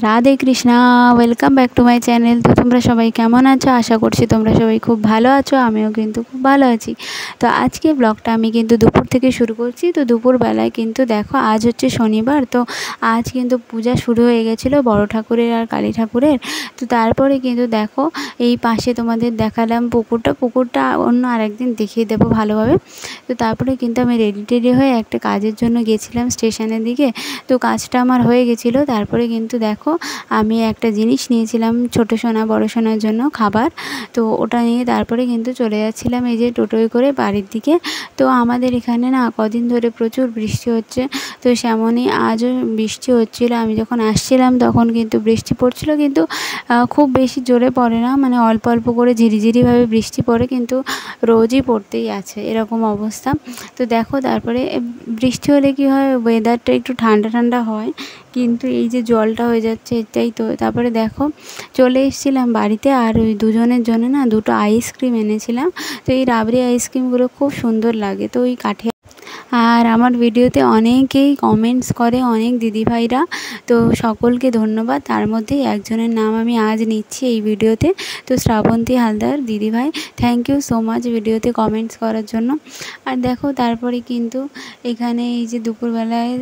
Radhe Krishna, welcome back to my channel. তো তোমরা সবাই কেমন আছো? আশা করছি তোমরা সবাই খুব ভালো আছো। আমিও কিন্তু খুব ভালো আছি। তো আজকে ব্লগটা আমি কিন্তু দুপুর থেকে শুরু করছি। তো দুপুরবেলায় কিন্তু দেখো, আজ হচ্ছে শনিবার। তো আজ কিন্তু পূজা শুরু হয়ে গেছিলো বড় ঠাকুরের আর কালী ঠাকুরের। তো তারপরে কিন্তু দেখো, এই পাশে তোমাদের দেখালাম পুকুরটা অন্য আরেকদিন দেখিয়ে দেবো ভালোভাবে। তো তারপরে কিন্তু আমি রেডি হয়ে একটা কাজের জন্য গেছিলাম স্টেশনের দিকে। তো কাজটা আমার হয়ে গেছিলো। তারপরে কিন্তু দেখো, আমি একটা জিনিস নিয়েছিলাম ছোটো সোনা বড় সোনার জন্য খাবার। তো ওটা নিয়ে তারপরে কিন্তু চলে যাচ্ছিলাম এই যে টোটোয় করে বাড়ির দিকে। তো আমাদের এখানে না কদিন ধরে প্রচুর বৃষ্টি হচ্ছে। তো সেমনই আজও বৃষ্টি হচ্ছিলো। আমি যখন আসছিলাম তখন কিন্তু বৃষ্টি পড়ছিলো, কিন্তু খুব বেশি জোরে পড়ে না, মানে অল্প অল্প করে ঝিরিঝিরিভাবে বৃষ্টি পড়ে, কিন্তু রোজই পড়তেই আছে এরকম অবস্থা। তো দেখো, তারপরে বৃষ্টি হলে কি হয়, ওয়েদারটা একটু ঠান্ডা ঠান্ডা হয়, কিন্তু এই যে জলটা হয়ে যাচ্ছে এটাই তো। তারপরে দেখো, চলে এসেছিলাম বাড়িতে, আর ওই দুজনের জন্য না দুটো আইসক্রিম এনেছিলাম। তো এই রাবড়ি আইসক্রিমগুলো খুব সুন্দর লাগে। তো ওই কাঠে আর আমার ভিডিওতে অনেকেই কমেন্টস করে, অনেক দিদিভাইরা। তো সকলকে ধন্যবাদ। তার মধ্যে একজনের নাম আমি আজ নিচ্ছি এই ভিডিওতে। তো শ্রাবন্তী হালদার দিদিভাই, থ্যাংক ইউ সো মাচ ভিডিওতে কমেন্টস করার জন্য। আর দেখো, তারপরে কিন্তু এখানে এই যে দুপুরবেলায়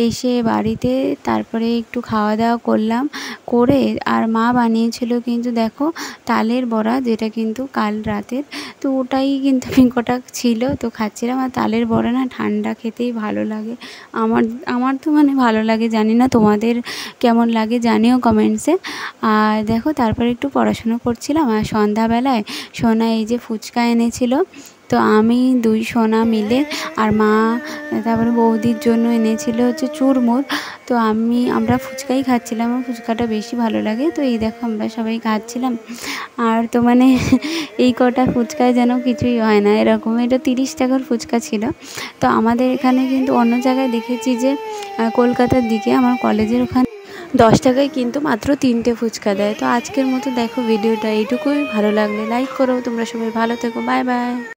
এসে বাড়িতে তারপরে একটু খাওয়া দাওয়া করলাম করে, আর মা বানিয়েছিল কিন্তু দেখো তালের বড়া, যেটা কিন্তু কাল রাতের। তো ওটাই কিন্তু আমি কটা ছিল তো খাচ্ছিলাম। আর তালের বড়া না ঠান্ডা খেতেই ভালো লাগে। আমার তো মানে ভালো লাগে, জানি না তোমাদের কেমন লাগে, জানিও কমেন্টসে। আর দেখো, তারপরে একটু পড়াশুনো করছিলাম। আর সন্ধ্যাবেলায় সোনা এই যে ফুচকা এনেছিল। তো আমি দুই সোনা মিলে, আর মা তারপরে বৌদির জন্য এনেছিল হচ্ছে চুরমুর। তো আমরা ফুচকাই খাচ্ছিলাম, আমার ফুচকাটা বেশি ভালো লাগে। তো এই দেখো, আমরা সবাই খাচ্ছিলাম। আর তো মানে এই কটা ফুচকায় যেন কিছুই হয় না এরকম। এটা 30 টাকার ফুচকা ছিল। তো আমাদের এখানে কিন্তু অন্য জায়গায় দেখেছি যে কলকাতার দিকে আমার কলেজের ওখানে 10 টাকায় কিন্তু মাত্র 3টে ফুচকা দেয়। তো আজকের মতো দেখো ভিডিওটা এইটুকুই। ভালো লাগলে লাইক করো। তোমরা সবাই ভালো থেকো। Bye bye.